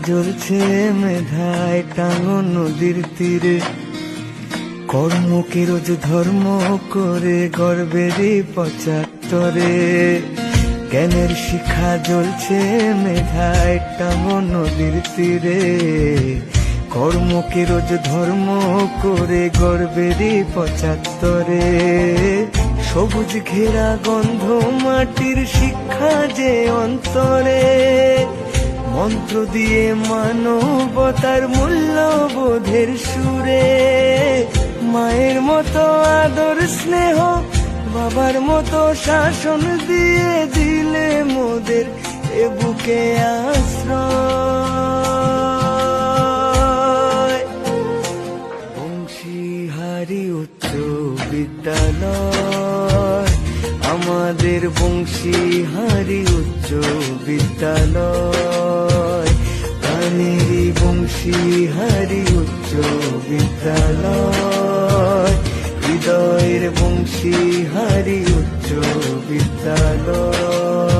জ্বলছে মেধায় টাঙো নদীর তীরে, কর্মকে রোজ ধর্ম করে গর্বেরই 75। জ্ঞানের শিখা জ্বলছে মেধায় টাঙো নদীর তীরে, কর্মকে রোজ ধর্ম করে গর্বেরই 75। সবুজ ঘেরা গন্ধ মাটির শিক্ষা যে অন্তরে, মন্ত্র দিয়ে মানবতার মূল্যবোধের সুরে। মায়ের মতো আদর স্নেহ, বাবার মতো শাসন দিয়ে দিলে মোদের এ বুকে আশ্রয়। বংশীহারি উচ্চ বিদ্যালয়, আমাদের বংশীহারি উচ্চ বিদ্যালয়, প্রাণেরই বংশীহারি উচ্চ বিদ্যালয়, হৃদয়ের বংশীহারি উচ্চ বিদ্যালয়।